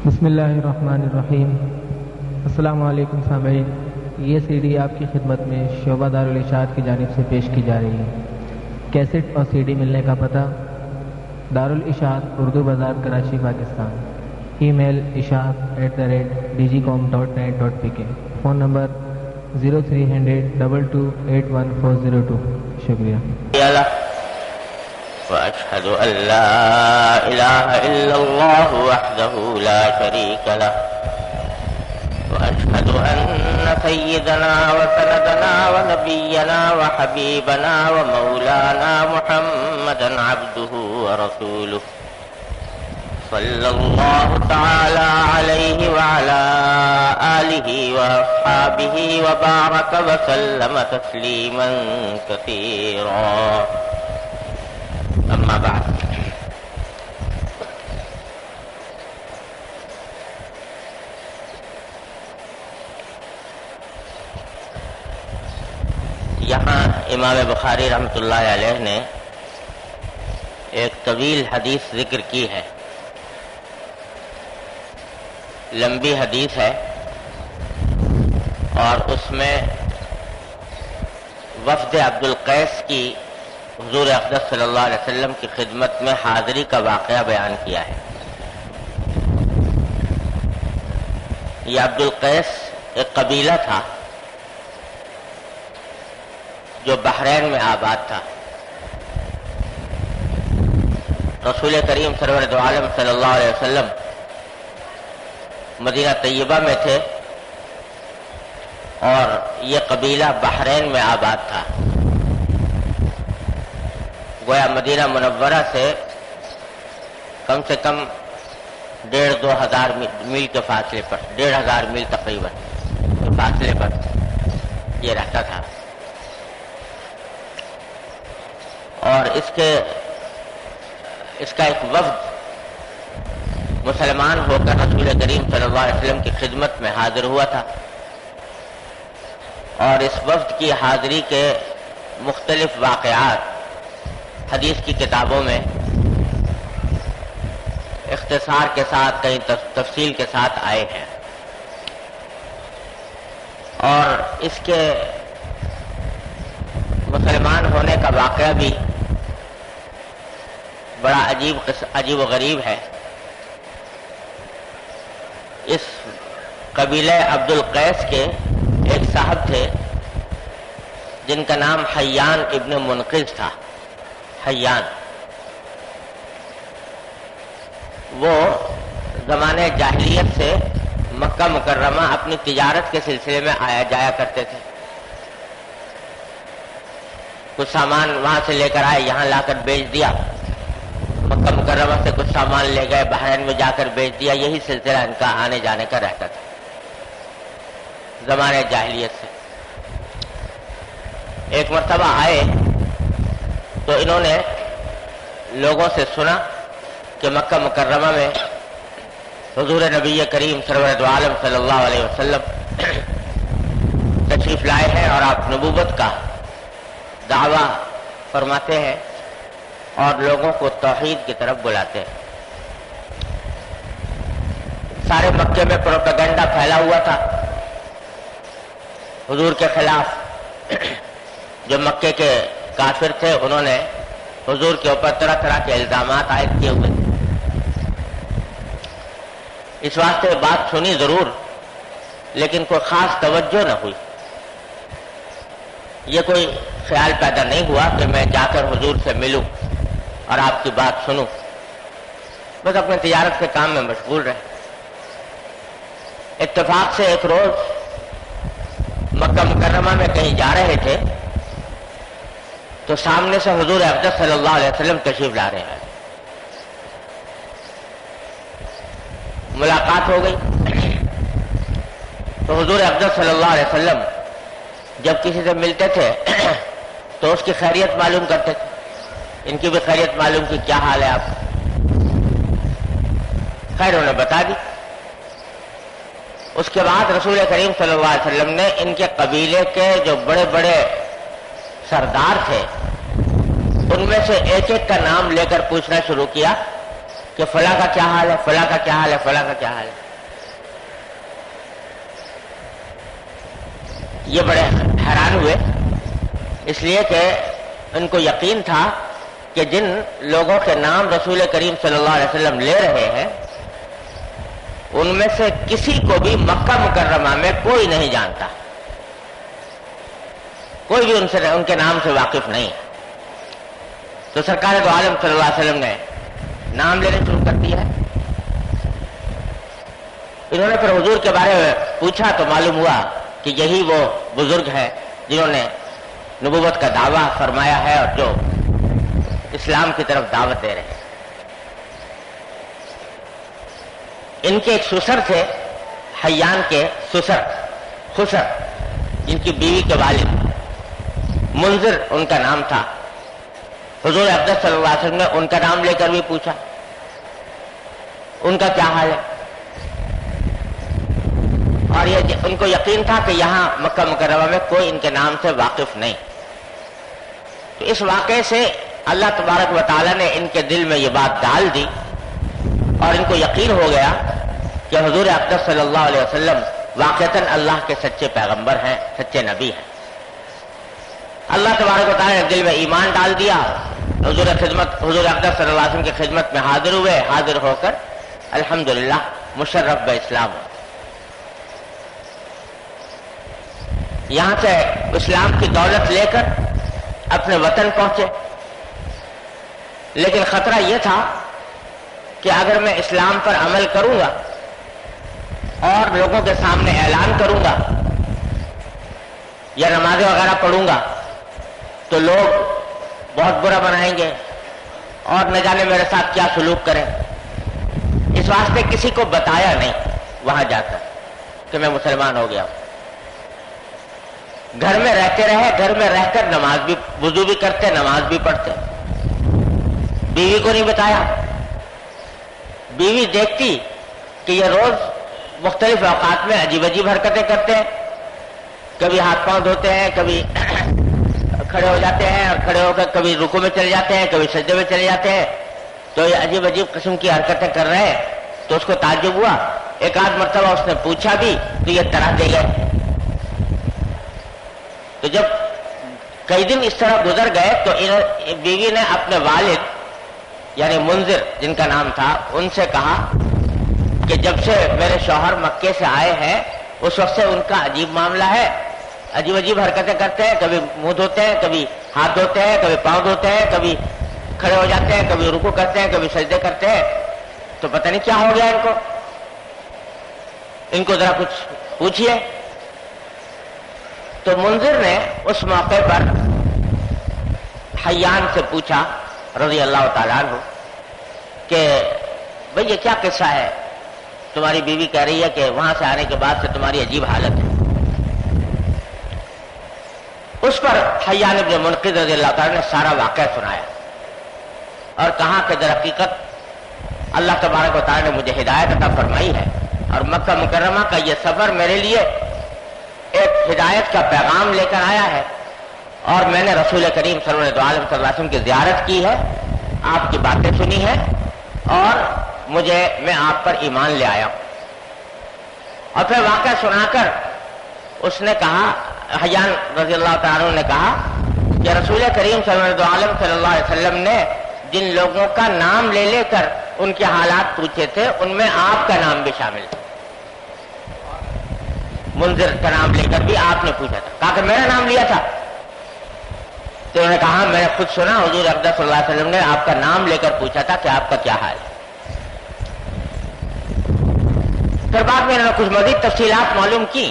بسم اللہ الرحمن الرحیم۔ السلام علیکم سامعین، یہ سی ڈی آپ کی خدمت میں شعبہ دارالاشاعت کی جانب سے پیش کی جا رہی ہے۔ کیسٹ اور سی ڈی ملنے کا پتہ: دارالاشاعت، اردو بازار، کراچی، پاکستان۔ ای میل ishaat@dgcom.net.pk۔ Phone number 0300 22 81402۔ شکریہ۔ وأشهد أن لا إله إلا الله وحده لا شريك له وأشهد أن سيدنا وسندنا ونبينا وحبيبنا ومولانا محمدا عبده ورسوله صلى الله تعالى عليه وعلى آله وأصحابه وبارك وسلم تسليما كثيرا، اما بعد۔ یہاں امام بخاری رحمۃ اللہ علیہ نے ایک طویل حدیث ذکر کی ہے، لمبی حدیث ہے، اور اس میں وفد عبد القیس کی حضور اقدس صلی اللہ علیہ وسلم کی خدمت میں حاضری کا واقعہ بیان کیا ہے۔ یہ عبد القیس ایک قبیلہ تھا جو بحرین میں آباد تھا۔ رسول کریم سرور دو عالم صلی اللہ علیہ وسلم مدینہ طیبہ میں تھے اور یہ قبیلہ بحرین میں آباد تھا۔ گویا مدینہ منورہ سے کم 1,500-2,000 میل کے فاصلے پر، 1,500 میل تقریباً کے فاصلے پر یہ رہتا تھا، اور اس کا ایک وفد مسلمان ہو کر رسول کریم صلی اللہ علیہ وسلم کی خدمت میں حاضر ہوا تھا، اور اس وفد کی حاضری کے مختلف واقعات حدیث کی کتابوں میں اختصار کے ساتھ، کہیں تفصیل کے ساتھ آئے ہیں، اور اس کے مسلمان ہونے کا واقعہ بھی بڑا عجیب و غریب ہے۔ اس قبیلہ عبد القیس کے ایک صاحب تھے جن کا نام حیان ابن منقذ تھا۔ حیان، وہ زمانے جاہلیت سے مکہ مکرمہ اپنی تجارت کے سلسلے میں آیا جایا کرتے تھے۔ کچھ سامان وہاں سے لے کر آئے، یہاں لا کر بیچ دیا، مکہ مکرمہ سے کچھ سامان لے گئے، بحرین میں جا کر بیچ دیا، یہی سلسلہ ان کا آنے جانے کا رہتا تھا زمانے جاہلیت سے۔ ایک مرتبہ آئے تو انہوں نے لوگوں سے سنا کہ مکہ مکرمہ میں حضور نبی کریم سرور دو عالم صلی اللہ علیہ وسلم تشریف لائے ہیں اور آپ نبوت کا دعویٰ فرماتے ہیں اور لوگوں کو توحید کی طرف بلاتے ہیں۔ سارے مکے میں پروپیگنڈا پھیلا ہوا تھا حضور کے خلاف۔ جو مکے کے کافر تھے انہوں نے حضور کے اوپر طرح طرح کے الزامات عائد کیے ہوئے تھے۔ اس واسطے بات سنی ضرور، لیکن کوئی خاص توجہ نہ ہوئی۔ یہ کوئی خیال پیدا نہیں ہوا کہ میں جا کر حضور سے ملوں اور آپ کی بات سنوں، بس اپنے تجارت کے کام میں مشغول رہے۔ اتفاق سے ایک روز مکہ مکرمہ میں کہیں جا رہے تھے تو سامنے سے حضور اقدس صلی اللہ علیہ وسلم تشریف لا رہے ہیں۔ ملاقات ہو گئی تو حضور اقدس صلی اللہ علیہ وسلم جب کسی سے ملتے تھے تو اس کی خیریت معلوم کرتے تھے، ان کی بھی خیریت معلوم کی، کیا حال ہے آپ؟ خیر انہوں نے بتا دی۔ اس کے بعد رسول کریم صلی اللہ علیہ وسلم نے ان کے قبیلے کے جو بڑے بڑے سردار تھے ان میں سے ایک ایک کا نام لے کر پوچھنا شروع کیا کہ فلاں کا کیا حال ہے، فلاں کا کیا حال ہے، فلاں کا کیا حال ہے. یہ بڑے حیران ہوئے، اس لیے کہ ان کو یقین تھا کہ جن لوگوں کے نام رسول کریم صلی اللہ علیہ وسلم لے رہے ہیں ان میں سے کسی کو بھی مکہ مکرمہ میں کوئی نہیں جانتا، کوئی بھی ان کے نام سے واقف نہیں ہے. تو سرکار دو عالم صلی اللہ علیہ وسلم نے نام لینے شروع کر دیا ہے. انہوں نے پھر حضور کے بارے میں پوچھا تو معلوم ہوا کہ یہی وہ بزرگ ہیں جنہوں نے نبوت کا دعویٰ فرمایا ہے اور جو اسلام کی طرف دعوت دے رہے ہیں. ان کے ایک سسر تھے، حیان کے سسر خسر، جن کی بیوی کے والد منذر ان کا نام تھا. حضور اقدس صلی اللہ علیہ وسلم نے ان کا نام لے کر بھی پوچھا ان کا کیا حال ہے، اور یہ ان کو یقین تھا کہ یہاں مکہ مکرمہ میں کوئی ان کے نام سے واقف نہیں. تو اس واقعے سے اللہ تبارک و تعالیٰ نے ان کے دل میں یہ بات ڈال دی اور ان کو یقین ہو گیا کہ حضور اقدس صلی اللہ علیہ وسلم واقعتاً اللہ کے سچے پیغمبر ہیں، سچے نبی ہیں. اللہ تبارک و تعالیٰ نے دل میں ایمان ڈال دیا. حضور اقدس صلی اللہ علیہ وسلم کی خدمت میں حاضر ہوئے، حاضر ہو کر الحمدللہ مشرف باسلام. یہاں سے اسلام کی دولت لے کر اپنے وطن پہنچے، لیکن خطرہ یہ تھا کہ اگر میں اسلام پر عمل کروں گا اور لوگوں کے سامنے اعلان کروں گا یا نمازیں وغیرہ پڑھوں گا تو لوگ بہت برا بنائیں گے اور نہ جانے میرے ساتھ کیا سلوک کریں. اس واسطے کسی کو بتایا نہیں وہاں جا کر کہ میں مسلمان ہو گیا ہوں. گھر میں رہتے رہے، گھر میں رہ کر نماز بھی، وضو بھی کرتے، نماز بھی پڑھتے. بیوی کو نہیں بتایا. بیوی دیکھتی کہ یہ روز مختلف اوقات میں عجیب عجیب حرکتیں کرتے ہیں، کبھی ہاتھ پاؤں دھوتے ہیں، کبھی کھڑے ہو جاتے ہیں اور کھڑے ہو کر کبھی رکوع میں چلے جاتے ہیں، کبھی سجدے میں چلے جاتے ہیں. تو یہ عجیب عجیب قسم کی حرکتیں کر رہے ہیں. تو اس کو تعجب ہوا. ایک آدھ مرتبہ اس نے پوچھا بھی تو یہ طرح دے گئے. تو جب کئی دن اس طرح گزر گئے تو بیوی نے اپنے والد یعنی منذر جن کا نام تھا ان سے کہا کہ جب سے میرے شوہر مکے سے آئے ہیں اس وقت سے ان کا عجیب معاملہ ہے، عجیب عجیب حرکتیں کرتے ہیں، کبھی منہ دھوتے ہیں، کبھی ہاتھ دھوتے ہیں، کبھی پاؤں دھوتے ہیں، کبھی کھڑے ہو جاتے ہیں، کبھی رکوع کرتے ہیں، کبھی سجدے کرتے ہیں. تو پتہ نہیں کیا ہو گیا ان کو ذرا کچھ پوچھیے. تو منذر نے اس موقع پر حیان سے پوچھا رضی اللہ تعالیٰ عنہ کہ بھئی یہ کیا قصہ ہے، تمہاری بیوی کہہ رہی ہے کہ وہاں سے آنے کے بعد سے تمہاری عجیب حالت ہے. اس پر حیان ابن منقذ رضی اللہ تعالیٰ نے سارا واقعہ سنایا اور کہا کہ در حقیقت اللہ تبارک و تعالیٰ نے مجھے ہدایت عطا فرمائی ہے اور مکہ مکرمہ کا یہ سفر میرے لیے ایک ہدایت کا پیغام لے کر آیا ہے اور میں نے رسول کریم صلی اللہ علیہ وسلم کی زیارت کی ہے، آپ کی باتیں سنی ہیں اور میں آپ پر ایمان لے آیا ہوں. اور پھر واقعہ سنا کر اس نے کہا، حیان رضی اللہ تعالیٰ عنہ نے کہا کہ رسول کریم صلی اللہ علیہ وسلم نے جن لوگوں کا نام لے لے کر ان کے حالات پوچھے تھے ان میں آپ کا نام بھی شامل تھا. منذر کا نام لے کر بھی آپ نے پوچھا تھا، کہا کہ میرا نام لیا تھا. تو انہوں نے کہا میں نے خود سنا حضور اقدس صلی اللہ علیہ وسلم نے آپ کا نام لے کر پوچھا تھا کہ آپ کا کیا حال ہے. پھر بعد میں انہوں نے کچھ مزید تفصیلات معلوم کی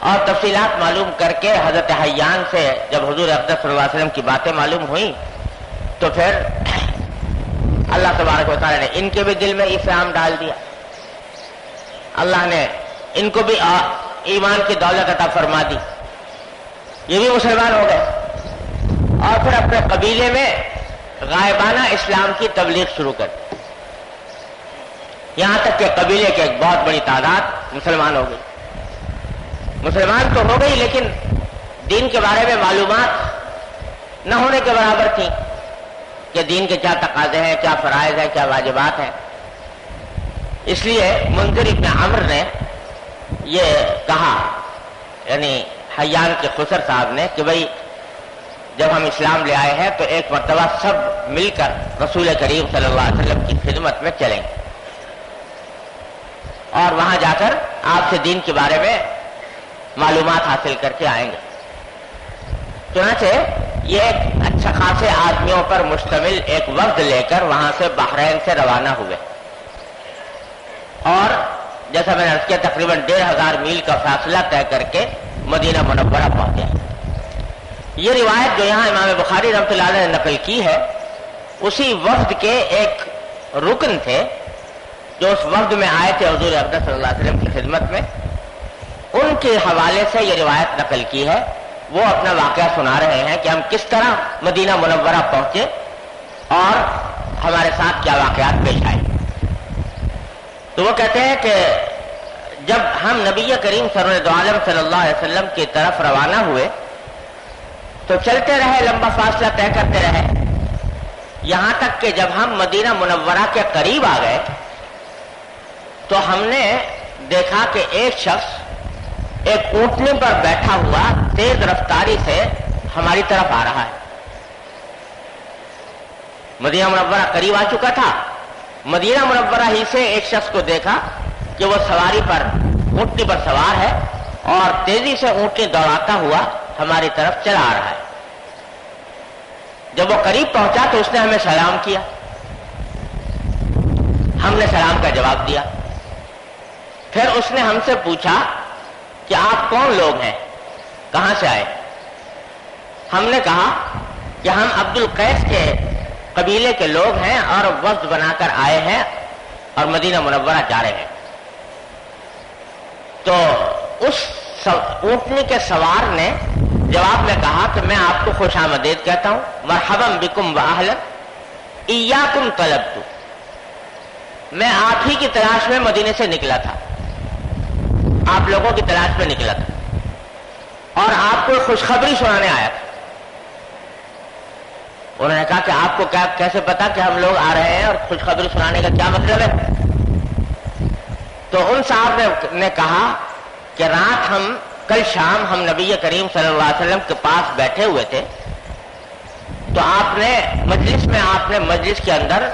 اور تفصیلات معلوم کر کے حضرت حیان سے جب حضور اقدس صلی اللہ علیہ وسلم کی باتیں معلوم ہوئیں تو پھر اللہ تبارک و تعالیٰ نے ان کے بھی دل میں اسلام ڈال دیا. اللہ نے ان کو بھی ایمان کی دولت عطا فرما دی، یہ بھی مسلمان ہو گئے اور پھر اپنے قبیلے میں غائبانہ اسلام کی تبلیغ شروع کر دی. یہاں تک کہ قبیلے کی ایک بہت بڑی تعداد مسلمان ہو گئی. مسلمان تو ہو گئی لیکن دین کے بارے میں معلومات نہ ہونے کے برابر تھی. کہ دین کے کیا تقاضے ہیں، کیا فرائض ہیں، کیا واجبات ہیں۔ اس لیے منذر ابن عمرو نے یہ کہا، یعنی حیان کے خسر صاحب نے، کہ بھئی جب ہم اسلام لے آئے ہیں تو ایک مرتبہ سب مل کر رسول کریم صلی اللہ علیہ وسلم کی خدمت میں چلیں گے اور وہاں جا کر آپ سے دین کے بارے میں معلومات حاصل کر کے آئیں گے۔ چنانچہ یہ ایک اچھا خاصے آدمیوں پر مشتمل ایک وفد لے کر وہاں سے بحرین سے روانہ ہوئے اور جیسا میں نے عرض کیا تقریباً 1500 میل کا فاصلہ طے کر کے مدینہ منورہ پہنچے۔ یہ روایت جو یہاں امام بخاری رحمۃ اللہ علیہ نے نقل کی ہے، اسی وفد کے ایک رکن تھے جو اس وفد میں آئے تھے حضور اقدس صلی اللہ علیہ وسلم کی خدمت میں، ان کے حوالے سے یہ روایت نقل کی ہے۔ وہ اپنا واقعہ سنا رہے ہیں کہ ہم کس طرح مدینہ منورہ پہنچے اور ہمارے ساتھ کیا واقعات پیش آئے۔ تو وہ کہتے ہیں کہ جب ہم نبی کریم سرور عالم صلی اللہ علیہ وسلم کی طرف روانہ ہوئے تو چلتے رہے، لمبا فاصلہ طے کرتے رہے، یہاں تک کہ جب ہم مدینہ منورہ کے قریب آ گئے تو ہم نے دیکھا کہ ایک شخص ایک اونٹنی پر بیٹھا ہوا تیز رفتاری سے ہماری طرف آ رہا ہے۔ مدینہ منورہ قریب آ چکا تھا، مدینہ منورہ ہی سے ایک شخص کو دیکھا کہ وہ سواری پر اونٹنی پر سوار ہے اور تیزی سے اونٹنی دوڑاتا ہوا ہماری طرف چلا آ رہا ہے۔ جب وہ قریب پہنچا تو اس نے ہمیں سلام کیا، ہم نے سلام کا جواب دیا۔ پھر اس نے ہم سے پوچھا کہ آپ کون لوگ ہیں، کہاں سے آئے؟ ہم نے کہا کہ ہم عبد القیس کے قبیلے کے لوگ ہیں اور وفد بنا کر آئے ہیں اور مدینہ منورہ جا رہے ہیں۔ تو اس اونٹنی کے سوار نے جواب میں کہا کہ میں آپ کو خوش آمدید کہتا ہوں، مرحبا بکم و اہلا، ایاکم طلبت، میں آپ ہی کی تلاش میں مدینے سے نکلا تھا، آپ لوگوں کی تلاش میں نکلا تھا اور آپ کو خوشخبری سنانے آیا تھا۔ انہوں نے کہا کہ آپ کو کیسے پتا کہ ہم لوگ آ رہے ہیں اور خوشخبری سنانے کا کیا مطلب ہے؟ تو ان صاحب نے کہا کہ رات کل شام ہم نبی کریم صلی اللہ علیہ وسلم کے پاس بیٹھے ہوئے تھے تو آپ نے مجلس کے اندر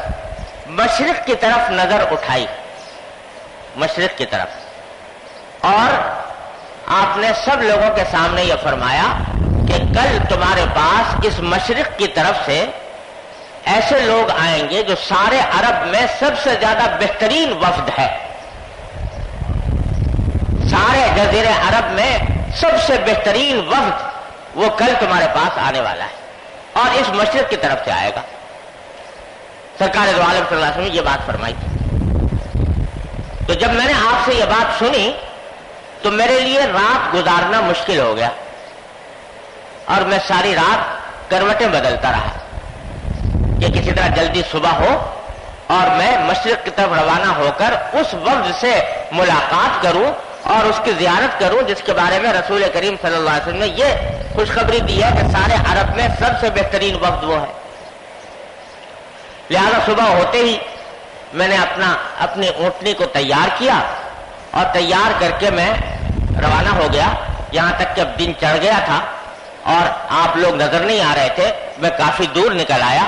مشرق کی طرف نظر اٹھائی، مشرق کی طرف، اور آپ نے سب لوگوں کے سامنے یہ فرمایا کہ کل تمہارے پاس اس مشرق کی طرف سے ایسے لوگ آئیں گے جو سارے عرب میں سب سے زیادہ بہترین وفد ہے، سارے جزیرے عرب میں سب سے بہترین وفد وہ کل تمہارے پاس آنے والا ہے اور اس مشرق کی طرف سے آئے گا۔ سرکار دو عالم صلی اللہ علیہ وسلم نے یہ بات فرمائی تھی۔ تو جب میں نے آپ سے یہ بات سنی تو میرے لیے رات گزارنا مشکل ہو گیا اور میں ساری رات کروٹیں بدلتا رہا کہ کسی طرح جلدی صبح ہو اور میں مشرق کی طرف روانہ ہو کر اس وفد سے ملاقات کروں اور اس کی زیارت کروں جس کے بارے میں رسول کریم صلی اللہ علیہ وسلم نے یہ خوشخبری دی ہے کہ سارے عرب میں سب سے بہترین وفد وہ ہے۔ لہذا صبح ہوتے ہی میں نے اپنی اونٹنی کو تیار کیا اور تیار کر کے میں روانہ ہو گیا، یہاں تک کہ اب دن چڑھ گیا تھا اور آپ لوگ نظر نہیں آ رہے تھے۔ میں کافی دور نکل آیا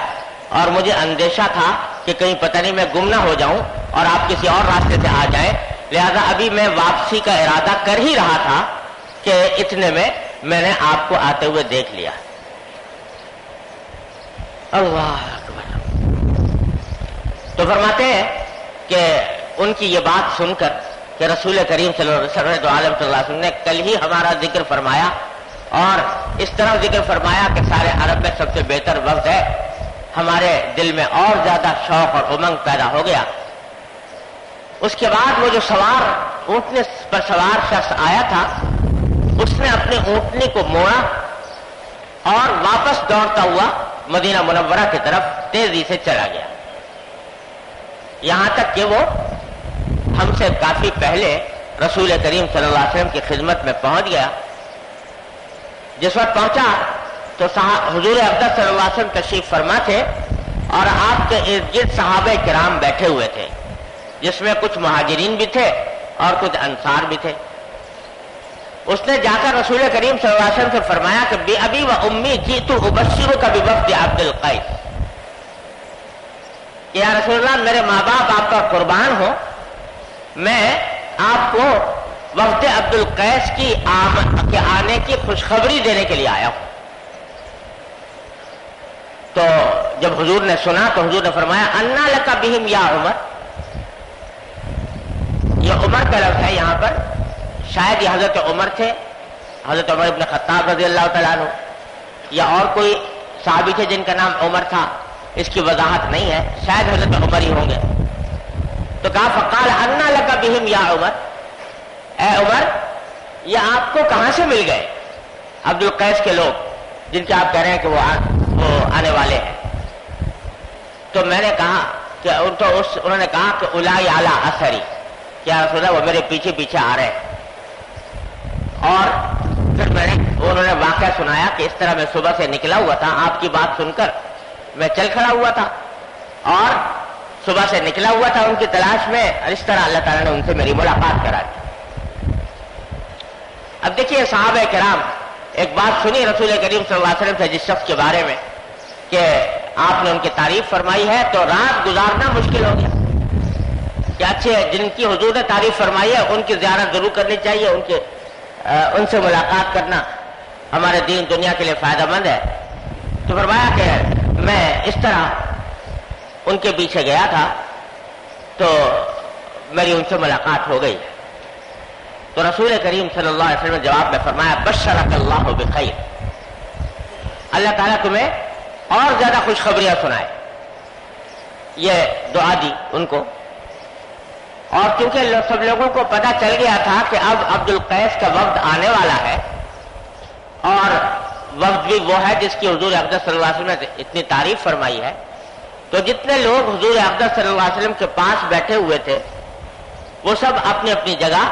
اور مجھے اندیشہ تھا کہ کہیں پتہ نہیں میں گم نہ ہو جاؤں اور آپ کسی اور راستے سے آ جائیں، لہذا ابھی میں واپسی کا ارادہ کر ہی رہا تھا کہ اتنے میں نے آپ کو آتے ہوئے دیکھ لیا۔ اللہ اکبر۔ تو فرماتے ہیں کہ ان کی یہ بات سن کر کہ رسول کریم صلی اللہ علیہ وسلم نے کل ہی ہمارا ذکر فرمایا اور اس طرح ذکر فرمایا کہ سارے عرب میں سب سے بہتر وقت ہے، ہمارے دل میں اور زیادہ شوق اور امنگ پیدا ہو گیا۔ اس کے بعد وہ جو اونٹنی پر سوار شخص آیا تھا اس نے اپنی اونٹنی کو موڑا اور واپس دوڑتا ہوا مدینہ منورہ کی طرف تیزی سے چلا گیا، یہاں تک کہ وہ ہم سے کافی پہلے رسول کریم صلی اللہ علیہ وسلم کی خدمت میں پہنچ گیا۔ جس وقت پہنچا تو حضور اقدس صلی اللہ علیہ وسلم تشریف فرما تھے اور آپ کے ارد گرد صحابہ کرام بیٹھے ہوئے تھے، جس میں کچھ مہاجرین بھی تھے اور کچھ انصار بھی تھے۔ اس نے جا کر رسول کریم صلی اللہ علیہ وسلم سے فرمایا کہ بی ابی و امی جئت ابشرک بوفد عبد القیس، کہ یا رسول اللہ میرے ماں باپ آپ کا قربان ہو، میں آپ کو وفد عبد القیس کے آنے کی خوشخبری دینے کے لیے آیا ہوں۔ تو جب حضور نے سنا تو حضور نے فرمایا انا لک بہم یا عمر، یہ عمر کا لفظ ہے یہاں پر، شاید یہ حضرت عمر تھے، حضرت عمر ابن خطاب رضی اللہ تعالیٰ عنہ، یا اور کوئی صحابی تھے جن کا نام عمر تھا، اس کی وضاحت نہیں ہے، شاید حضرت عمر ہی ہوں گے۔ تو کہا فقال انا لک بہم یا عمر، اے عمر یہ آپ کو کہاں سے مل گئے عبد القیس کے لوگ جن کے آپ کہہ رہے ہیں کہ وہ آنے والے ہیں؟ تو میں نے کہا کہ انہوں نے کہا کہ الائی علی اثری، کیا رسول اللہ وہ میرے پیچھے پیچھے آ رہے ہیں۔ اور پھر انہوں نے واقعہ سنایا کہ اس طرح میں صبح سے نکلا ہوا تھا، آپ کی بات سن کر میں چل کھڑا ہوا تھا اور صبح سے نکلا ہوا تھا ان کی تلاش میں، اور اس طرح اللہ تعالیٰ نے ان سے میری ملاقات کرا دی۔ اب دیکھیے صحابہ کرام ایک بات سنی رسول کریم صلی اللہ علیہ وسلم سے جس شخص کے بارے میں کہ آپ نے ان کی تعریف فرمائی ہے، تو رات گزارنا مشکل ہو گیا کہ اچھے جن کی حضور نے تعریف فرمائی ہے ان کی زیارت ضرور کرنی چاہیے، ان سے ملاقات کرنا ہمارے دین دنیا کے لیے فائدہ مند ہے۔ تو فرمایا کہ میں اس طرح ان کے پیچھے گیا تھا تو میری ان سے ملاقات ہو گئی۔ تو رسول کریم صلی اللہ علیہ وسلم نے جواب میں فرمایا بشرک اللہ بخیر، اللہ تعالیٰ تمہیں اور زیادہ خوشخبریاں سنائے۔ یہ دعا دی ان کو، اور کیونکہ سب لوگوں کو پتہ چل گیا تھا کہ اب عبد القیس کا وفد آنے والا ہے، اور وفد بھی وہ ہے جس کی حضور اقدس صلی اللہ علیہ وسلم نے اتنی تعریف فرمائی ہے، تو جتنے لوگ حضور اقدس صلی اللہ علیہ وسلم کے پاس بیٹھے ہوئے تھے وہ سب اپنی اپنی جگہ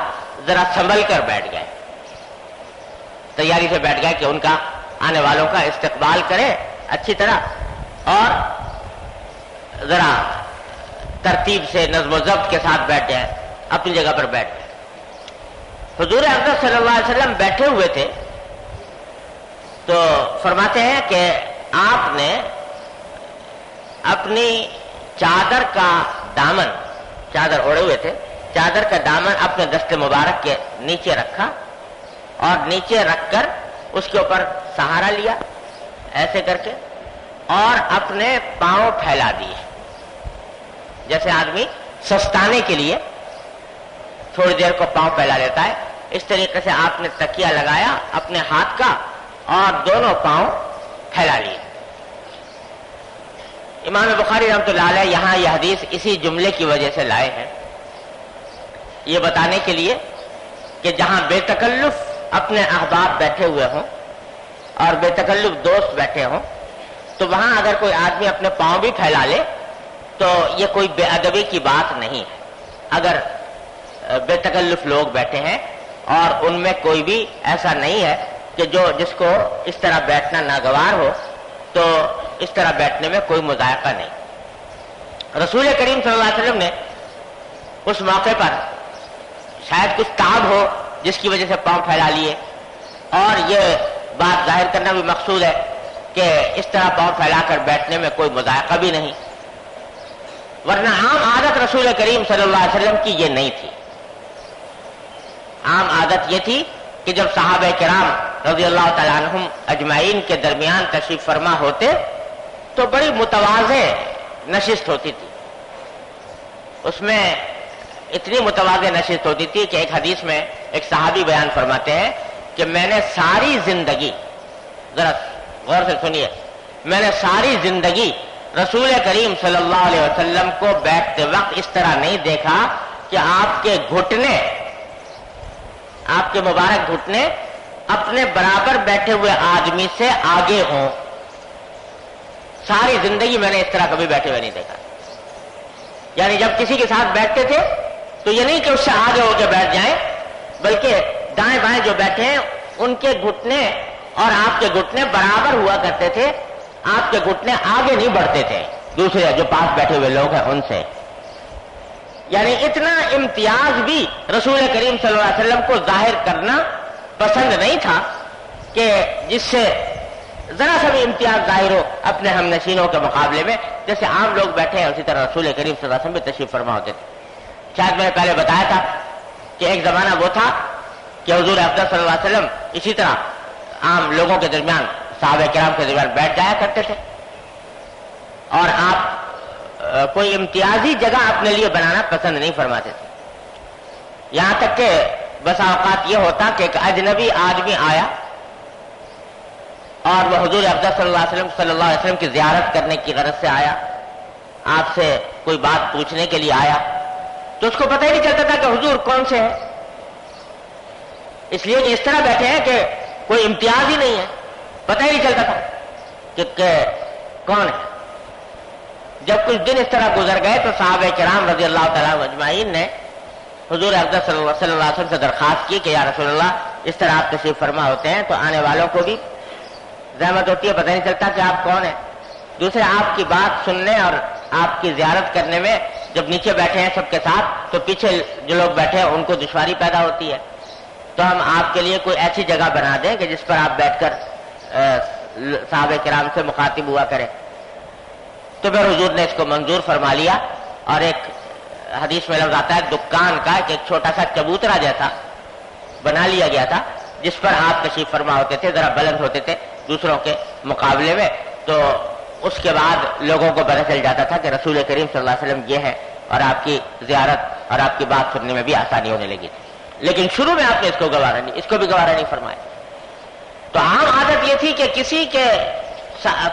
ذرا سنبھل کر بیٹھ گئے، تیاری سے بیٹھ گئے کہ ان کا آنے والوں کا استقبال کریں اچھی طرح، اور ذرا ترتیب سے نظم و ضبط کے ساتھ بیٹھ جائیں، اپنی جگہ پر بیٹھ گئے۔ حضور اقدس صلی اللہ علیہ وسلم بیٹھے ہوئے تھے تو فرماتے ہیں کہ آپ نے اپنی چادر کا دامن، چادر اوڑے ہوئے تھے، چادر کا دامن اپنے دست مبارک کے نیچے رکھا، اور نیچے رکھ کر اس کے اوپر سہارا لیا ایسے کر کے، اور اپنے پاؤں پھیلا دیے، جیسے آدمی سستانے کے لیے تھوڑی دیر کو پاؤں پھیلا لیتا ہے، اس طریقے سے آپ نے تکیہ لگایا اپنے ہاتھ کا اور دونوں پاؤں پھیلا لیے۔ امام بخاری رحمۃ اللہ علیہ یہاں یہ حدیث اسی جملے کی وجہ سے لائے ہیں، یہ بتانے کے لیے کہ جہاں بے تکلف اپنے احباب بیٹھے ہوئے ہوں اور بے تکلف دوست بیٹھے ہوں، تو وہاں اگر کوئی آدمی اپنے پاؤں بھی پھیلا لے تو یہ کوئی بے ادبی کی بات نہیں ہے۔ اگر بے تکلف لوگ بیٹھے ہیں اور ان میں کوئی بھی ایسا نہیں ہے کہ جس کو اس طرح بیٹھنا ناگوار ہو، تو اس طرح بیٹھنے میں کوئی مذائقہ نہیں۔ رسول کریم صلی اللہ علیہ وسلم نے اس موقع پر شاید کچھ تعب ہو جس کی وجہ سے پاؤں پھیلا لیے، اور یہ بات ظاہر کرنا بھی مقصود ہے کہ اس طرح پاؤں پھیلا کر بیٹھنے میں کوئی مذائقہ بھی نہیں، ورنہ عام عادت رسول کریم صلی اللہ علیہ وسلم کی یہ نہیں تھی۔ عام عادت یہ تھی کہ جب صحابہ کرام رضی اللہ تعالیٰ عنہم اجمعین کے درمیان تشریف فرما ہوتے تو بڑی متواضع نشست ہوتی تھی، اس میں اتنی متواضع نشست ہوتی تھی کہ ایک حدیث میں ایک صحابی بیان فرماتے ہیں کہ میں نے ساری زندگی، ذرا غور سے سنیے، میں نے ساری زندگی رسول کریم صلی اللہ علیہ وسلم کو بیٹھتے وقت اس طرح نہیں دیکھا کہ آپ کے گھٹنے، آپ کے مبارک گھٹنے اپنے برابر بیٹھے ہوئے آدمی سے آگے ہوں۔ ساری زندگی میں نے اس طرح کبھی بیٹھے ہوئے نہیں دیکھا، یعنی جب کسی کے ساتھ بیٹھتے تھے تو یہ نہیں کہ اس سے آگے ہو کے بیٹھ جائیں، بلکہ دائیں بائیں جو بیٹھے ہیں ان کے گھٹنے اور آپ کے گھٹنے برابر ہوا کرتے تھے، آپ کے گھٹنے آگے نہیں بڑھتے تھے، دوسرے جو پاس بیٹھے ہوئے لوگ ہیں ان سے. یعنی اتنا امتیاز بھی رسول کریم صلی اللہ علیہ وسلم کو ظاہر کرنا پسند نہیں تھا کہ جس سے ذرا سا بھی امتیاز ظاہر ہو اپنے ہم نشینوں کے مقابلے میں. جیسے عام لوگ بیٹھے ہیں اسی طرح رسول کریم صلی اللہ علیہ وسلم بھی تشریف فرما ہوتے تھے. شاید میں نے پہلے بتایا تھا کہ ایک زمانہ وہ تھا کہ حضور افضل صلی اللہ علیہ وسلم اسی طرح عام لوگوں کے درمیان صحابہ کرام کے درمیان بیٹھ جایا کرتے تھے اور آپ کوئی امتیازی جگہ اپنے لیے بنانا پسند نہیں فرماتے تھے. یہاں تک کہ بسا اوقات یہ ہوتا کہ ایک اجنبی آدمی آیا اور وہ حضور افضل صلی اللہ علیہ وسلم کی زیارت کرنے کی غرض سے آیا, آپ سے کوئی بات پوچھنے کے لیے آیا, تو اس کو پتہ ہی نہیں چلتا تھا کہ حضور کون سے ہیں, اس لیے کہ اس طرح بیٹھے ہیں کہ کوئی امتیاز ہی نہیں ہے, پتہ ہی نہیں چلتا تھا کہ کون ہے. جب کچھ دن اس طرح گزر گئے تو صحابہ کرام رضی اللہ تعالیٰ اجمعین نے حضور افضل صلی اللہ علیہ وسلم سے درخواست کی کہ یا رسول اللہ اس طرح آپ تشریف فرما ہوتے ہیں تو آنے والوں کو بھی زحمت ہوتی ہے, پتہ نہیں چلتا کہ آپ کون ہیں. دوسرے آپ کی بات سننے اور آپ کی زیارت کرنے میں جب نیچے بیٹھے ہیں سب کے ساتھ تو پیچھے جو لوگ بیٹھے ہیں ان کو دشواری پیدا ہوتی ہے, تو ہم آپ کے لیے کوئی ایسی جگہ بنا دیں کہ جس پر آپ بیٹھ کر صحابہ کرام سے مخاطب ہوا کریں. تو پھر حضور نے اس کو منظور فرما لیا اور ایک حدیث میں لفظ آتا ہے دکان کا ایک چھوٹا سا چبوترا جیسا بنا لیا گیا تھا جس پر آپ تشریف فرما ہوتے تھے, ذرا بلند ہوتے تھے دوسروں کے مقابلے میں. تو اس کے بعد لوگوں کو پتہ چل جاتا تھا کہ رسول کریم صلی اللہ علیہ وسلم یہ ہے اور آپ کی زیارت اور آپ کی بات سننے میں بھی آسانی ہونے لگی تھی. لیکن شروع میں آپ نے اس کو بھی گوارا نہیں فرمایا. تو عام عادت یہ تھی کہ کسی کے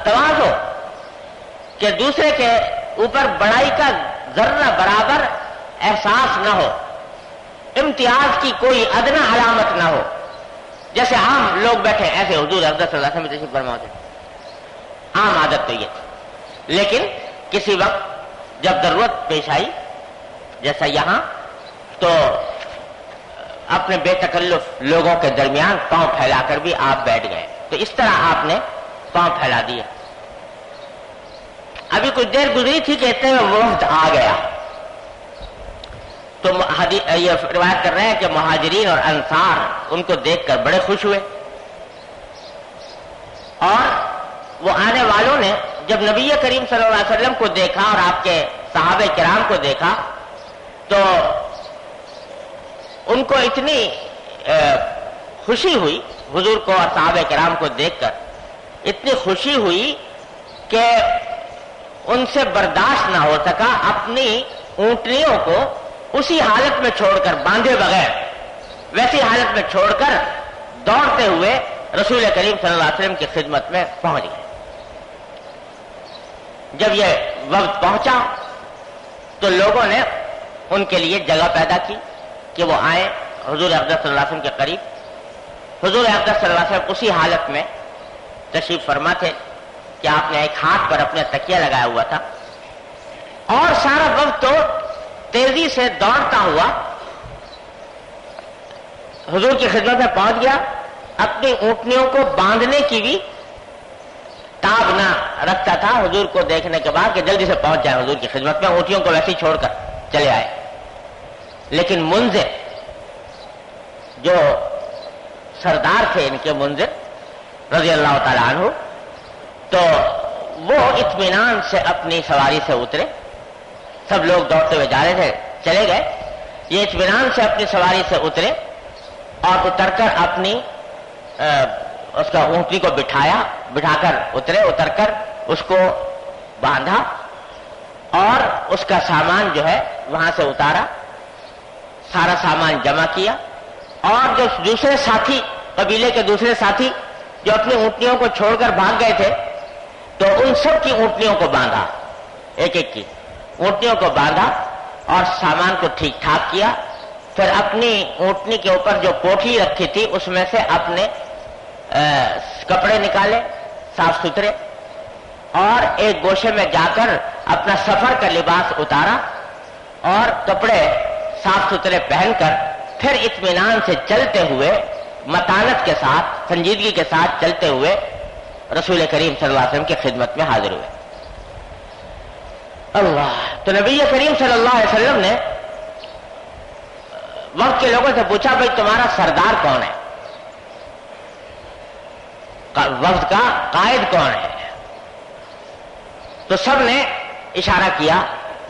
تواضع کہ دوسرے کے اوپر بڑائی کا ذرہ برابر احساس نہ ہو, امتیاز کی کوئی ادنا علامت نہ ہو, جیسے عام لوگ بیٹھے ایسے حضور افضل صلی اللہ علیہ وسلم تشریف فرما ہوتے. عام عادت تو یہ تھی. لیکن کسی وقت جب ضرورت پیش آئی جیسا یہاں, تو اپنے بے تکلف لوگوں کے درمیان پاؤں پھیلا کر بھی آپ بیٹھ گئے. تو اس طرح آپ نے پاؤں پھیلا دیے. ابھی کچھ دیر گزری تھی کہ اتنے میں وفد آ گیا. تو یہ روایت کر رہے ہیں کہ مہاجرین اور انصار ان کو دیکھ کر بڑے خوش ہوئے, اور وہ آنے والوں نے جب نبی کریم صلی اللہ علیہ وسلم کو دیکھا اور آپ کے صحابہ کرام کو دیکھا تو ان کو اتنی خوشی ہوئی, حضور کو اور صحابہ کرام کو دیکھ کر اتنی خوشی ہوئی کہ ان سے برداشت نہ ہو سکا اپنی اونٹنیوں کو اسی حالت میں چھوڑ کر, باندھے بغیر ویسی حالت میں چھوڑ کر دوڑتے ہوئے رسول کریم صلی اللہ علیہ وسلم کی خدمت میں پہنچ گئے. جب یہ وقت پہنچا تو لوگوں نے ان کے لیے جگہ پیدا کی کہ وہ آئیں حضور افضل صلی اللہ علیہ وسلم کے قریب. حضور افضل صلی اللہ علیہ وسلم اسی حالت میں تشریف فرما تھے کہ آپ نے ایک ہاتھ پر اپنے تکیہ لگایا ہوا تھا, اور سارا وقت تو تیزی سے دوڑتا ہوا حضور کی خدمت میں پہنچ گیا. اپنی اونٹنیوں کو باندھنے کی بھی تاب نہ رکھتا تھا حضور کو دیکھنے کے بعد کہ جلدی سے پہنچ جائے حضور کی خدمت میں, اونٹیوں کو ویسے ہی چھوڑ کر چلے آئے. لیکن منذر جو سردار تھے ان کے, منذر رضی اللہ تعالی عنہ, تو وہ اطمینان سے اپنی سواری سے اترے. سب لوگ دوڑتے ہوئے جا رہے تھے, چلے گئے. یہ اطمینان سے اپنی سواری سے اترے اور اتر کر اپنی اس کا اونٹنی کو بٹھا کر اترے, اتر کر اس کو باندھا اور اس کا سامان جو ہے وہاں سے اتارا, سارا سامان جمع کیا, اور جو دوسرے ساتھی, قبیلے کے دوسرے ساتھی جو اپنی اونٹنیوں کو چھوڑ کر بھاگ گئے تھے, تو ان سب کی اونٹنیوں کو باندھا, ایک ایک کی اونٹنیوں کو باندھا اور سامان کو ٹھیک ٹھاک کیا. پھر اپنی اونٹنی کے اوپر جو پوٹلی رکھی تھی اس میں سے اپنے کپڑے نکالے صاف ستھرے, اور ایک گوشے میں جا کر اپنا سفر کا لباس اتارا اور کپڑے صاف ستھرے پہن کر پھر اطمینان سے چلتے ہوئے, متانت کے ساتھ, سنجیدگی کے ساتھ چلتے ہوئے رسول کریم صلی اللہ علیہ وسلم کی خدمت میں حاضر ہوئے. اللہ. تو نبی کریم صلی اللہ علیہ وسلم نے وقت کے لوگوں سے پوچھا بھائی تمہارا سردار کون ہے, وقت کا قائد کون ہے؟ تو سب نے اشارہ کیا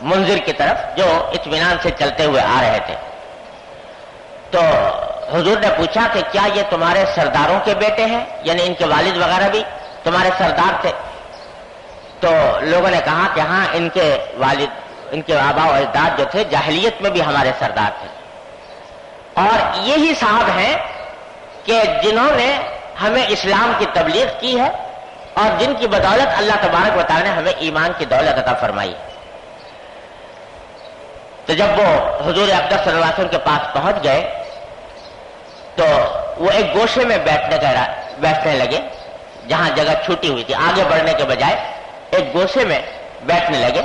منذر کی طرف جو اطمینان سے چلتے ہوئے آ رہے تھے. تو حضور نے پوچھا کہ کیا یہ تمہارے سرداروں کے بیٹے ہیں, یعنی ان کے والد وغیرہ بھی تمہارے سردار تھے؟ تو لوگوں نے کہا کہ ہاں ان کے والد, ان کے آبا و اجداد جو تھے جاہلیت میں بھی ہمارے سردار تھے, اور یہی صاحب ہیں کہ جنہوں نے ہمیں اسلام کی تبلیغ کی ہے اور جن کی بدولت اللہ تبارک و تعالی نے ہمیں ایمان کی دولت عطا فرمائی. تو جب وہ حضور اقدس صلی اللہ علیہ وسلم کے پاس پہنچ گئے تو وہ ایک گوشے میں بیٹھنے لگے جہاں جگہ چھوٹی ہوئی تھی, آگے بڑھنے کے بجائے ایک گوشے میں بیٹھنے لگے.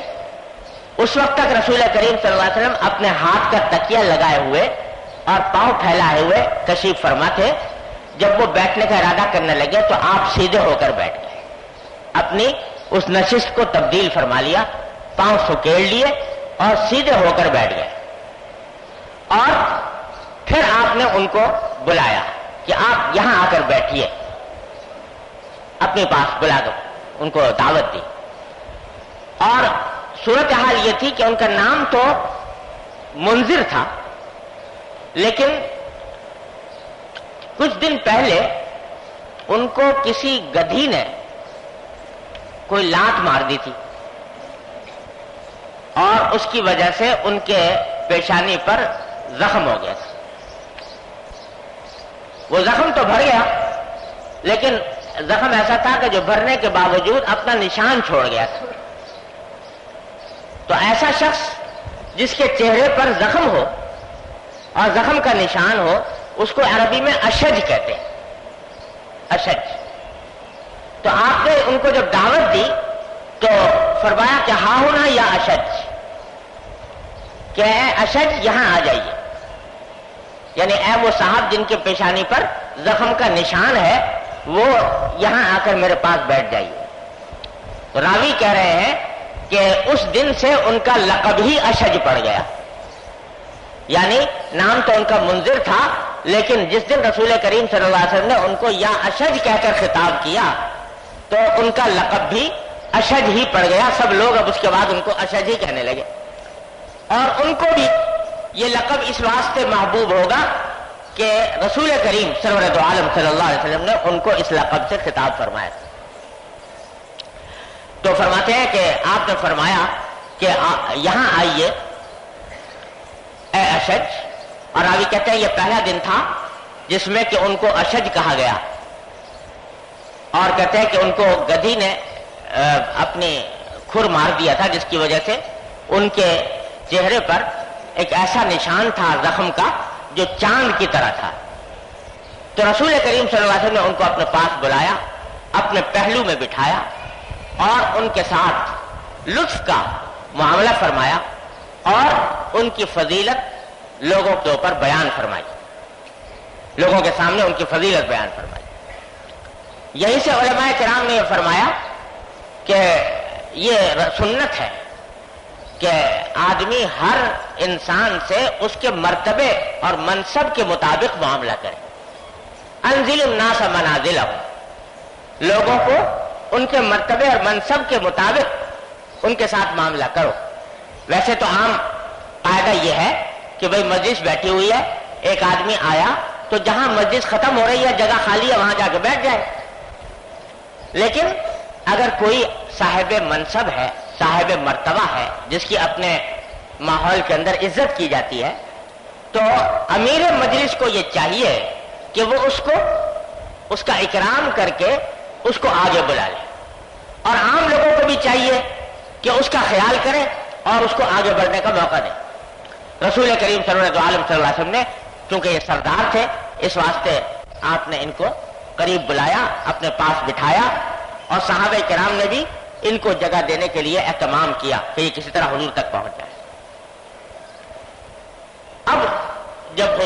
اس وقت تک رسول کریم صلی اللہ علیہ وسلم اپنے ہاتھ کا تکیہ لگائے ہوئے اور پاؤں پھیلائے ہوئے تشریف فرما تھے. جب وہ بیٹھنے کا ارادہ کرنے لگے تو آپ سیدھے ہو کر بیٹھ گئے, اپنی اس نشست کو تبدیل فرما لیا, پاؤں سکیڑ لیے اور سیدھے ہو کر بیٹھ گئے. اور پھر آپ نے ان کو بلایا کہ آپ یہاں آ کر بیٹھیے, اپنے پاس بلا کر ان کو دعوت دی. اور صورتحال یہ تھی کہ ان کا نام تو منذر تھا, لیکن کچھ دن پہلے ان کو کسی گدھی نے کوئی لات مار دی تھی اور اس کی وجہ سے ان کے پیشانی پر زخم ہو گیا تھا. وہ زخم تو بھر گیا, لیکن زخم ایسا تھا کہ جو بھرنے کے باوجود اپنا نشان چھوڑ گیا تھا. تو ایسا شخص جس کے چہرے پر زخم ہو اور زخم کا نشان ہو اس کو عربی میں اشج کہتے ہیں, اشج. تو آپ نے ان کو جب دعوت دی تو فرمایا کہ ہاں ہونا یا اشج, کہ اے اشج یہاں آ جائیے, یعنی اے وہ صاحب جن کے پیشانی پر زخم کا نشان ہے وہ یہاں آ کر میرے پاس بیٹھ جائیے. تو راوی کہہ رہے ہیں کہ اس دن سے ان کا لقب ہی اشج پڑ گیا, یعنی نام تو ان کا منذر تھا لیکن جس دن رسول کریم صلی اللہ علیہ وسلم نے ان کو یا اشج کہہ کر خطاب کیا تو ان کا لقب بھی اشج ہی پڑ گیا. سب لوگ اب اس کے بعد ان کو اشج ہی کہنے لگے, اور ان کو بھی یہ لقب اس واسطے محبوب ہوگا کہ رسول کریم سرورت عالم صلی اللہ علیہ وسلم نے ان کو اس لقب سے خطاب فرمایا تھا. تو فرماتے ہیں کہ آپ نے فرمایا کہ یہاں آئیے اے اشج, اور راوی کہتے ہیں یہ پہلا دن تھا جس میں کہ ان کو اشج کہا گیا, اور کہتے ہیں کہ ان کو گدھی نے اپنی کھر مار دیا تھا جس کی وجہ سے ان کے چہرے پر ایک ایسا نشان تھا زخم کا جو چاند کی طرح تھا. تو رسول کریم صلی اللہ علیہ وسلم نے ان کو اپنے پاس بلایا, اپنے پہلو میں بٹھایا اور ان کے ساتھ لطف کا معاملہ فرمایا اور ان کی فضیلت لوگوں کے اوپر بیان فرمائی, لوگوں کے سامنے ان کی فضیلت بیان فرمائی. یہیں سے علماء کرام نے یہ فرمایا کہ یہ سنت ہے کہ آدمی ہر انسان سے اس کے مرتبے اور منصب کے مطابق معاملہ کرے. انزل الناس منازلہم, لوگوں کو ان کے مرتبے اور منصب کے مطابق ان کے ساتھ معاملہ کرو. ویسے تو عام قاعدہ یہ ہے کہ بھئی مجلس بیٹھی ہوئی ہے, ایک آدمی آیا تو جہاں مجلس ختم ہو رہی ہے جگہ خالی ہے وہاں جا کے بیٹھ جائے. لیکن اگر کوئی صاحب منصب ہے, صاحب مرتبہ ہے, جس کی اپنے ماحول کے اندر عزت کی جاتی ہے, تو امیر مجلس کو یہ چاہیے کہ وہ اس کا اکرام کر کے اس کو آگے بلا لے, اور عام لوگوں کو بھی چاہیے کہ اس کا خیال کرے اور اس کو آگے بڑھنے کا موقع دے. رسول کریم صلی اللہ علیہ وسلم نے چونکہ یہ سردار تھے اس واسطے آپ نے ان کو قریب بلایا, اپنے پاس بٹھایا, اور صحابہ کرام نے بھی ان کو جگہ دینے کے لیے اہتمام کیا کہ یہ کسی طرح حضور تک پہنچ جائے. اب جب